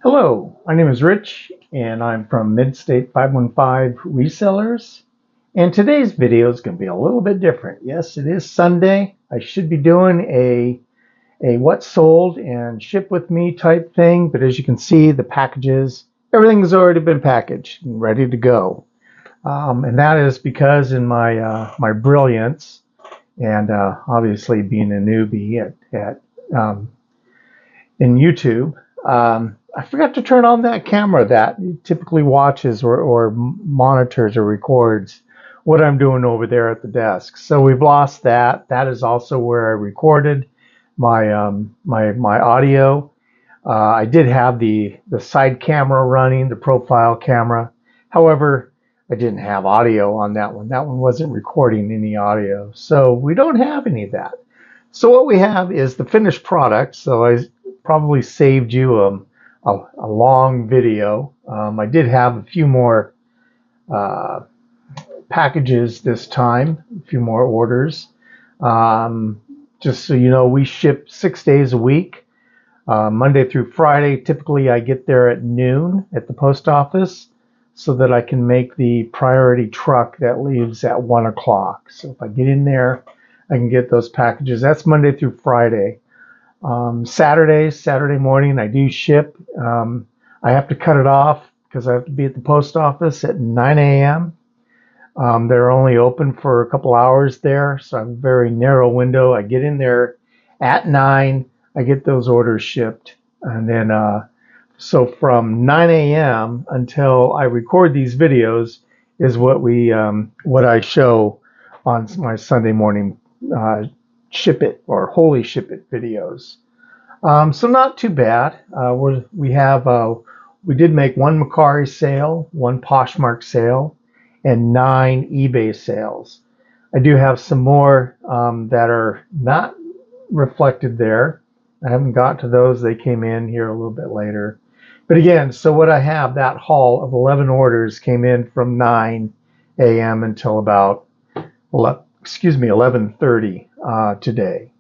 Hello, my name is Rich and I'm from Midstate 515 Resellers. And today's video is going to be a little bit different. Yes, it is Sunday. I should be doing a what sold and ship with me type thing, but as you can see, the packages, everything has already been packaged and ready to go. And that is because in my brilliance and obviously being a newbie at in YouTube, I forgot to turn on that camera that typically watches or monitors or records what I'm doing over there at the desk. So we've lost that. That is also where I recorded my audio. I did have the side camera running, the profile camera. However, I didn't have audio on that one. That one wasn't recording any audio. So we don't have any of that. So what we have is the finished product. So I probably saved you a long video. I did have a few more uh, packages this time, a few more orders. Um, just so you know, we ship 6 days a week, Monday through Friday. Typically, I get there at noon at the post office so that I can make the priority truck that leaves at 1 o'clock. So if I get in there, I can get those packages. That's Monday through Friday. Saturday morning, I do ship. I have to cut it off because I have to be at the post office at 9 a.m. They're only open for a couple hours there, so I have a very narrow window. I get in there at 9, I get those orders shipped, and then so from 9 a.m. until I record these videos is what I show on my Sunday morning uh, ship it or holy ship it videos. So not too bad. We did make one Macari sale, one Poshmark sale, and 9 eBay sales. I do have some more that are not reflected there. I haven't got to those. They came in here a little bit later. But again, so what I have, that haul of 11 orders came in from 9 a.m. until about 11:30 today.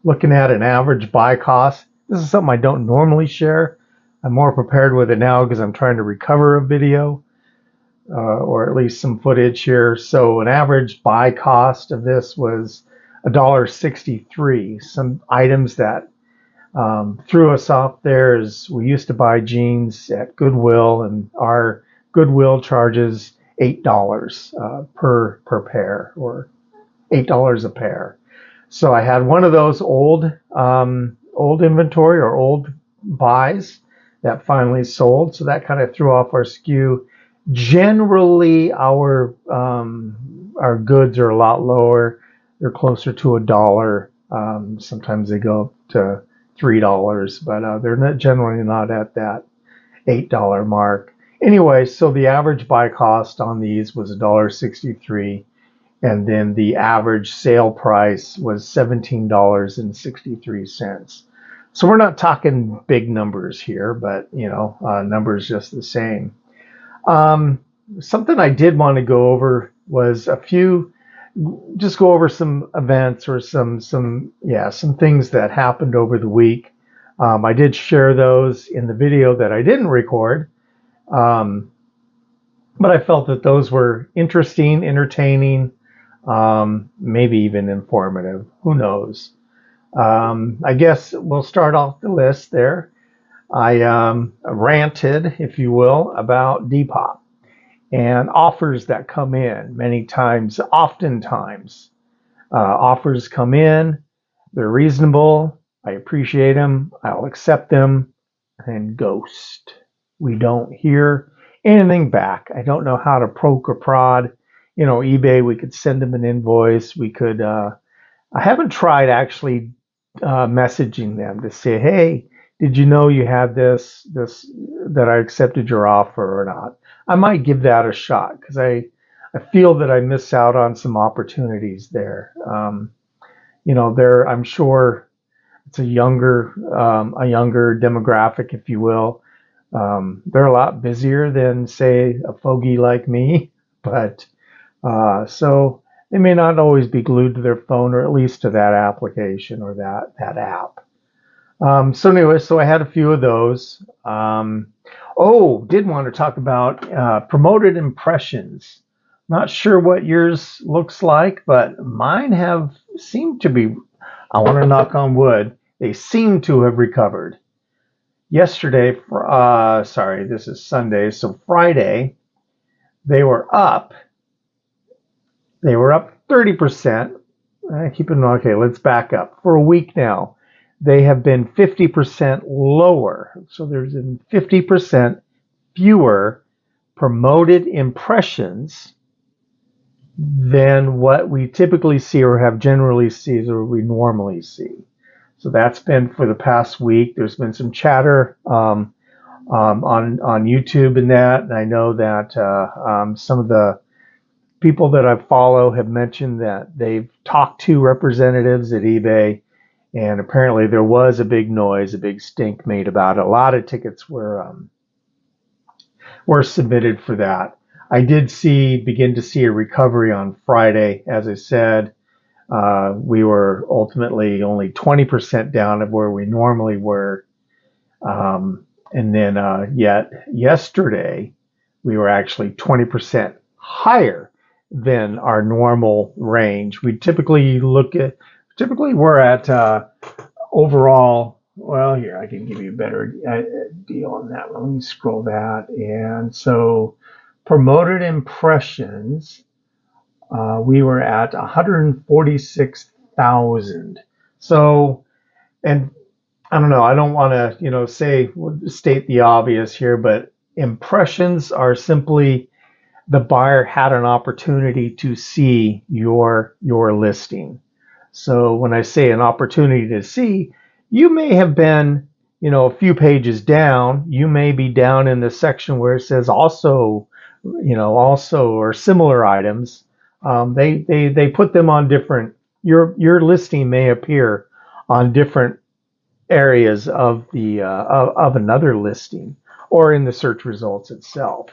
Looking at an average buy cost, this is something I don't normally share. I'm more prepared with it now because I'm trying to recover a video or at least some footage here. So an average buy cost of this was $1.63. Some items that threw us off there is we used to buy jeans at Goodwill, and our Goodwill charges $8 per pair, or $8 a pair. So I had one of those old inventory or old buys that finally sold. So that kind of threw off our skew. Generally, our goods are a lot lower. They're closer to $1. Sometimes they go up to $3, but they're not generally not at that $8 mark. Anyway, so the average buy cost on these was $1.63, and then the average sale price was $17.63. So we're not talking big numbers here, but numbers just the same. Something I did want to go over was just go over some events or some things that happened over the week. I did share those in the video that I didn't record, um, but I felt that those were interesting, entertaining, maybe even informative. Who knows? I guess we'll start off the list there. I ranted, if you will, about Depop and offers that come in many times, oftentimes. Offers come in, they're reasonable, I appreciate them, I'll accept them, and ghost. We don't hear anything back. I don't know how to poke or prod. eBay, we could send them an invoice. I haven't tried actually messaging them to say, hey, did you know you had this that I accepted your offer or not? I might give that a shot because I feel that I miss out on some opportunities there. I'm sure it's a younger demographic, if you will. They're a lot busier than, say, a fogey like me, but so they may not always be glued to their phone, or at least to that application or that app. So anyway, so I had a few of those. Did want to talk about promoted impressions. Not sure what yours looks like, but mine have seemed to be, I want to knock on wood, they seem to have recovered. Yesterday, sorry, this is Sunday, so Friday, they were up. They were up 30%. Okay, let's back up. For a week now, they have been 50% lower. So there's been 50% fewer promoted impressions than what we typically see or have generally seen or we normally see. So that's been for the past week. There's been some chatter on YouTube and that, and I know that some of the people that I follow have mentioned that they've talked to representatives at eBay, and apparently there was a big noise, a big stink made about it. A lot of tickets were submitted for that. I did begin to see a recovery on Friday. As I said, we were ultimately only 20% down of where we normally were. And then yet yesterday, we were actually 20% higher than our normal range. Typically we're at overall, well, here, I can give you a better deal on that one. Let me scroll that. And so promoted impressions, we were at 146,000. So, and I don't know, I don't want to, state the obvious here, but impressions are simply the buyer had an opportunity to see your listing. So when I say an opportunity to see, you may have been, a few pages down. You may be down in the section where it says also, also or similar items. They put them on different. Your listing may appear on different areas of the of another listing or in the search results itself.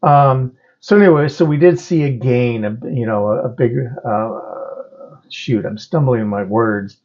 So anyway, so we did see a gain, a big, I'm stumbling in my words.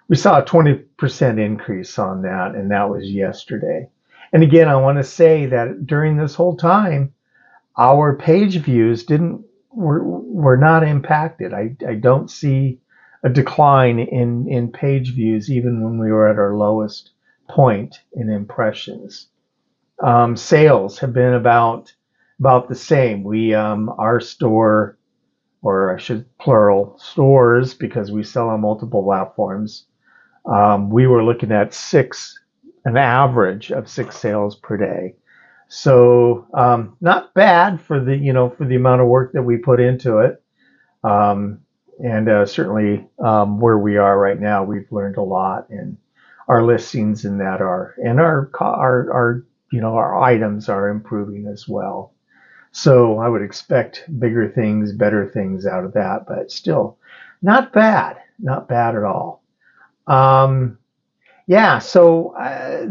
We saw a 20% increase on that, and that was yesterday. And again, I want to say that during this whole time, our page views were not impacted. I don't see a decline in page views even when we were at our lowest point in impressions. Sales have been about the same. We our store, or I should plural stores, because we sell on multiple platforms. We were looking at an average of 6 sales per day. So not bad for the amount of work that we put into it. And certainly where we are right now, we've learned a lot, and our listings in that our items are improving as well. So I would expect bigger things, better things out of that, but still not bad at all. Yeah, so I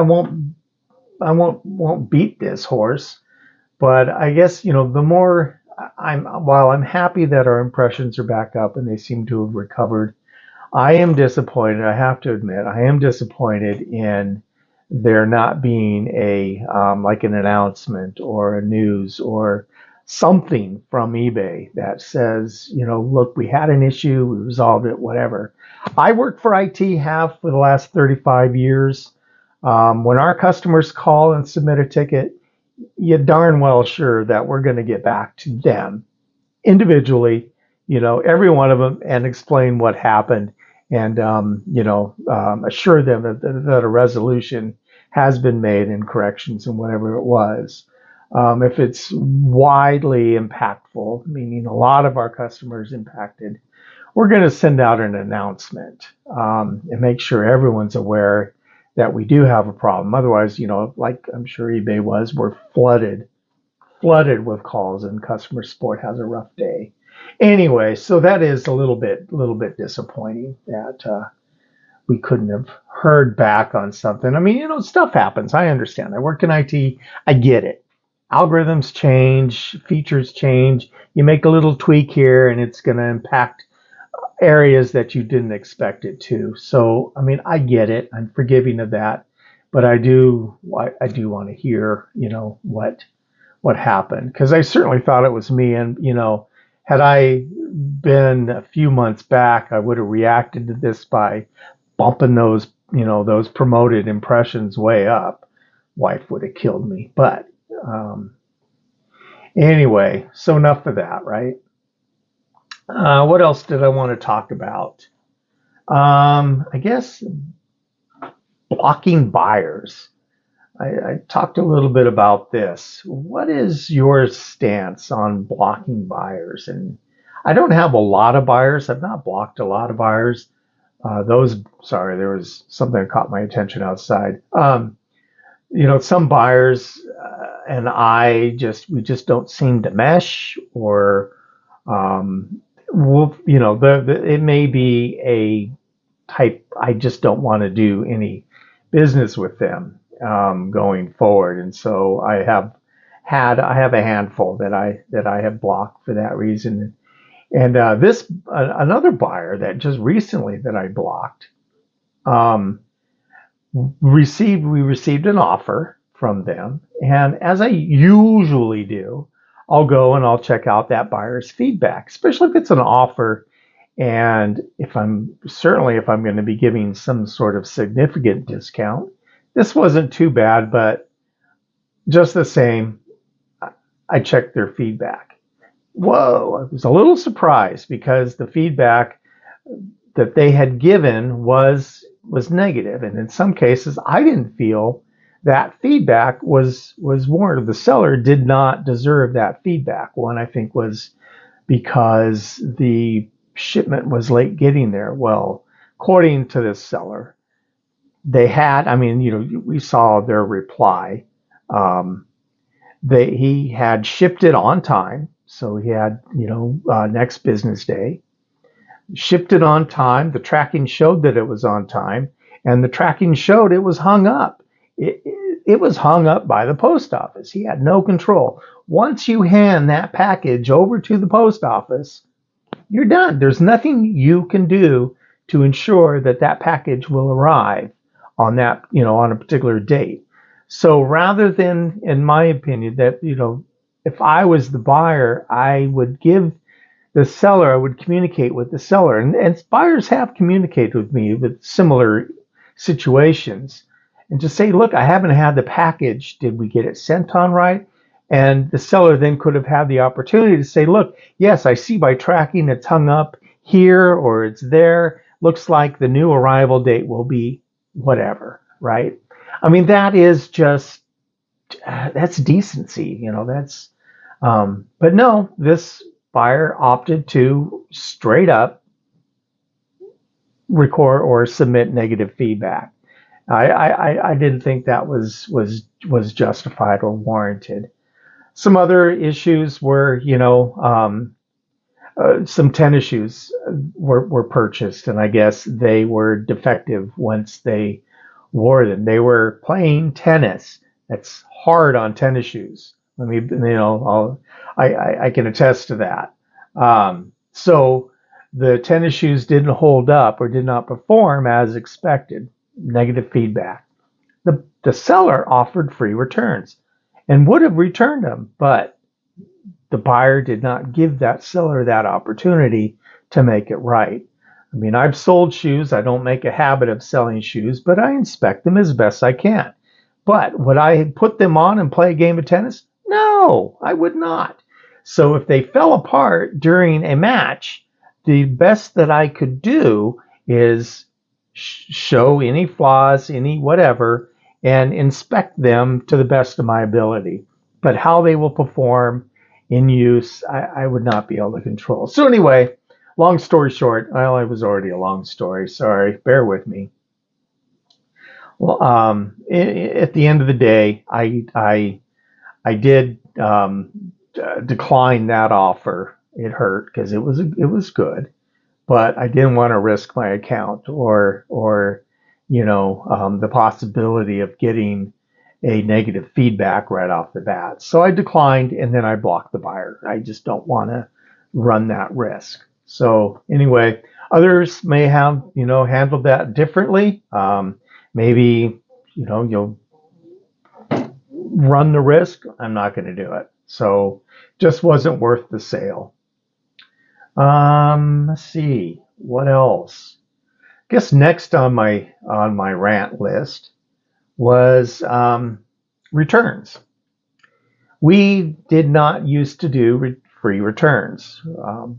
won't beat this horse, but I guess, the more while I'm happy that our impressions are back up and they seem to have recovered, I am disappointed. I have to admit, I am disappointed in there not being like an announcement or a news or something from eBay that says, look, we had an issue, we resolved it, whatever. I worked for IT, have for the last 35 years. When our customers call and submit a ticket, you're darn well sure that we're going to get back to them individually, every one of them, and explain what happened, and assure them that a resolution has been made and corrections and whatever it was. If it's widely impactful, meaning a lot of our customers impacted, we're going to send out an announcement and make sure everyone's aware that we do have a problem. Otherwise, like I'm sure eBay was, we're flooded with calls, and customer support has a rough day. Anyway, so that is a little bit disappointing that we couldn't have heard back on something. I mean, stuff happens. I understand. I work in IT. I get it. Algorithms change, features change. You make a little tweak here, and it's going to impact areas that you didn't expect it to. So, I mean, I get it. I'm forgiving of that, but I do want to hear, what happened, because I certainly thought it was me. And, had I been a few months back, I would have reacted to this by bumping those promoted impressions way up. Wife would have killed me. But anyway, so enough of that, right? What else did I want to talk about? I guess blocking buyers. I talked a little bit about this. What is your stance on blocking buyers? And I don't have a lot of buyers. I've not blocked a lot of buyers. Sorry, there was something that caught my attention outside. Some buyers and we just don't seem to mesh, or it may be a type. I just don't want to do any business with them going forward, and so I have a handful that I have blocked for that reason. And another buyer that just recently that I blocked, um, we received an offer from them, and as I usually do, I'll go and I'll check out that buyer's feedback, especially if it's an offer. And if I'm going to be giving some sort of significant discount. This wasn't too bad, but just the same, I checked their feedback. Whoa, I was a little surprised, because the feedback that they had given was negative, and in some cases I didn't feel that feedback was warranted. The seller did not deserve that feedback. One, I think, was because the shipment was late getting there. Well, according to this seller, we saw their reply. Um, he had shipped it on time, so he had, next business day, shipped it on time. The tracking showed that it was on time, and the tracking showed it was hung up. It was hung up by the post office. He had no control. Once you hand that package over to the post office, you're done. There's nothing you can do to ensure that that package will arrive on on a particular date. So rather than, in my opinion, that, if I was the buyer, I would communicate with the seller. And buyers have communicated with me with similar situations, and just say, look, I haven't had the package. Did we get it sent on right? And the seller then could have had the opportunity to say, look, yes, I see by tracking it's hung up here or it's there. Looks like the new arrival date will be whatever, right? I mean, that's decency, but no, this buyer opted to straight up record or submit negative feedback. I didn't think that was justified or warranted. Some other issues were, some tennis shoes were purchased, and I guess they were defective once they wore them. They were playing tennis. That's hard on tennis shoes. I can attest to that. So the tennis shoes didn't hold up or did not perform as expected. Negative feedback. The seller offered free returns and would have returned them, but the buyer did not give that seller that opportunity to make it right. I mean, I've sold shoes. I don't make a habit of selling shoes, but I inspect them as best I can. But would I put them on and play a game of tennis? No, I would not. So if they fell apart during a match, the best that I could do is show any flaws, any whatever, and inspect them to the best of my ability. But how they will perform in use, I would not be able to control. So anyway, long story short, well, it was already a long story. Sorry, bear with me. Well, at the end of the day, I did decline that offer. It hurt because it was good, but I didn't want to risk my account or the possibility of getting a negative feedback right off the bat. So I declined, and then I blocked the buyer. I just don't want to run that risk. So anyway, Others may have, handled that differently. Maybe, you'll run the risk. I'm not going to do it. So just wasn't worth the sale. Let's see, what else? I guess next on my rant list was returns. We did not used to do free returns.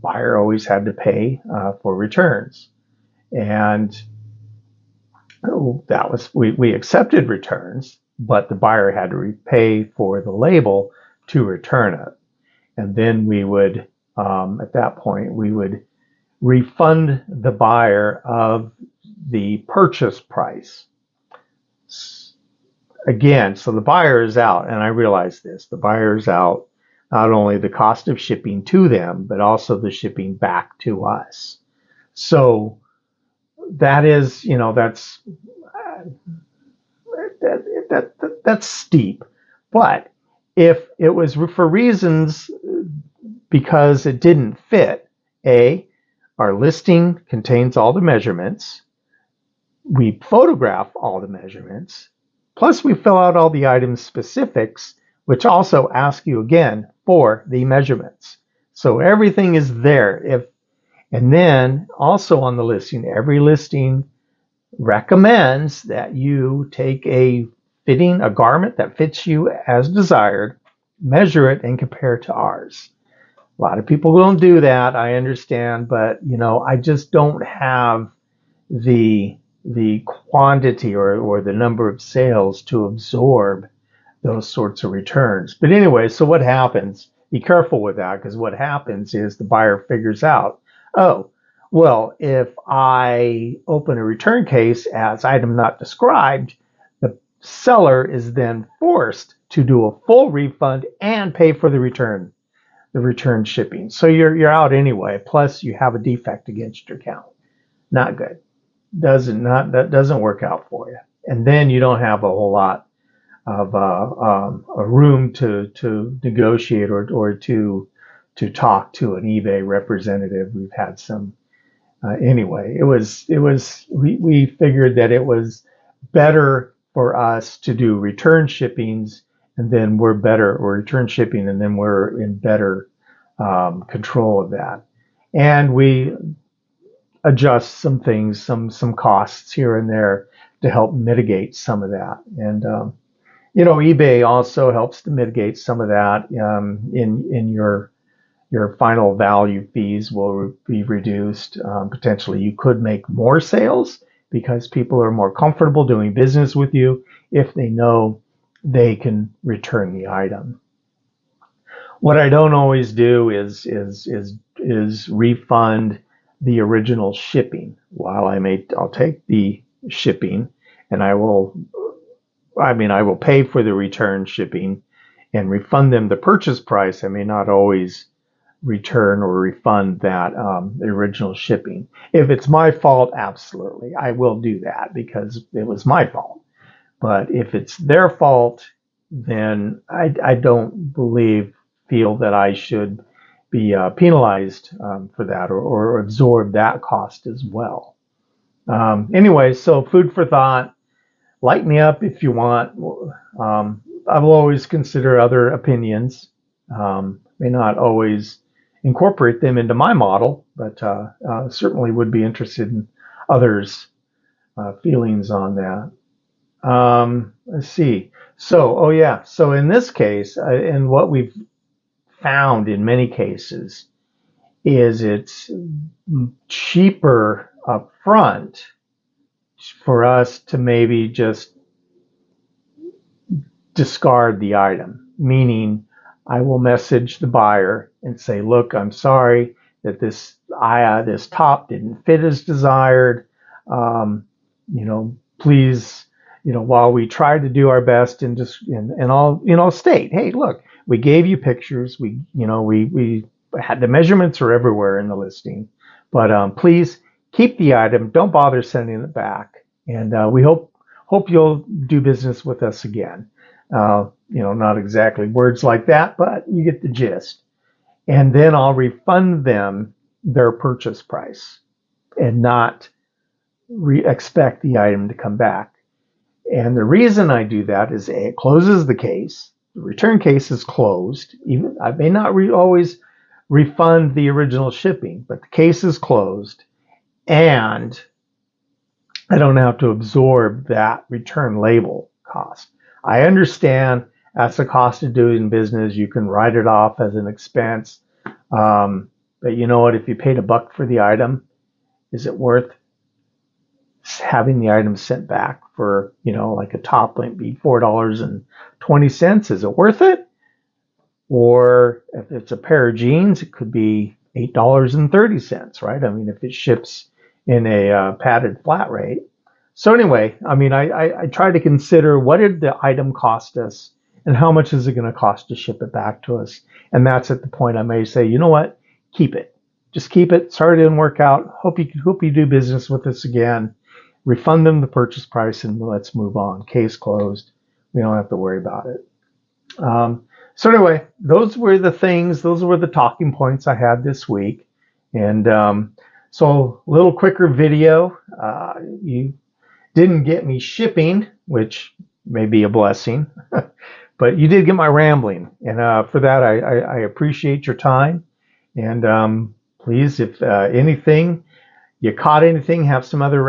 Buyer always had to pay for returns, and that was we accepted returns, but the buyer had to pay for the label to return it, and then we would at that point we would refund the buyer of the purchase price. Again, so the buyer is out, and I realize this, the buyer is out not only the cost of shipping to them, but also the shipping back to us. So that is, that's steep. But if it was for reasons because it didn't fit, our listing contains all the measurements, we photograph all the measurements, plus we fill out all the item specifics, which also ask you again for the measurements. So everything is there. And then also on the listing, every listing recommends that you take a garment that fits you as desired, measure it, and compare to ours. A lot of people don't do that, I understand, but I just don't have the quantity or the number of sales to absorb those sorts of returns. But anyway, so what happens? Be careful with that, because what happens is the buyer figures out, oh, well, if I open a return case as item not described, the seller is then forced to do a full refund and pay for the return shipping. So you're out anyway. Plus you have a defect against your account. Not good. That doesn't work out for you. And then you don't have a whole lot of a room to negotiate or to talk to an eBay representative. We've had some. Anyway, we figured that it was better for us to do return shippings, and then we're in better control of that. And we adjust some things, some costs here and there to help mitigate some of that. And eBay also helps to mitigate some of that. In your final value fees will be reduced. Potentially, you could make more sales because people are more comfortable doing business with you if they know they can return the item. What I don't always do is refund the original shipping. While I'll take the shipping, and I will pay for the return shipping and refund them the purchase price. I may not always return or refund that the original shipping. If it's my fault, absolutely, I will do that because it was my fault. But if it's their fault, then I don't feel that I should be penalized for that or absorb that cost as well. Anyway, so food for thought. Light me up if you want. I will always consider other opinions. May not always incorporate them into my model, but certainly would be interested in others' feelings on that. Let's see. So in this case, and what we've found in many cases is it's cheaper up front for us to maybe just discard the item, meaning I will message the buyer and say, look, I'm sorry that this top didn't fit as desired. Please, while we try to do our best and I'll state, hey, look, we gave you pictures. We had the measurements are everywhere in the listing, but please keep the item. Don't bother sending it back. And we hope you'll do business with us again. Not exactly words like that, but you get the gist. And then I'll refund them their purchase price. and not expect the item to come back. And the reason I do that is it closes the case. The return case is closed. Even I may not always refund the original shipping, but the case is closed, and I don't have to absorb that return label cost. I understand that's the cost of doing business. You can write it off as an expense. But you know what? If you paid $1 for the item, is it worth having the item sent back for, like a top might be $4.20? Is it worth it? Or if it's a pair of jeans, it could be $8.30, right? I mean, if it ships in a padded flat rate. So anyway, I mean, I try to consider what did the item cost us and how much is it going to cost to ship it back to us. And that's at the point I may say, you know what, keep it. Just keep it. Sorry it didn't work out. Hope you do business with us again. Refund them the purchase price and let's move on. Case closed. We don't have to worry about it. So anyway, those were the talking points I had this week. And so a little quicker video. You didn't get me shipping, which may be a blessing, but you did get my rambling. And for that, I appreciate your time. And please, if you caught anything, have some other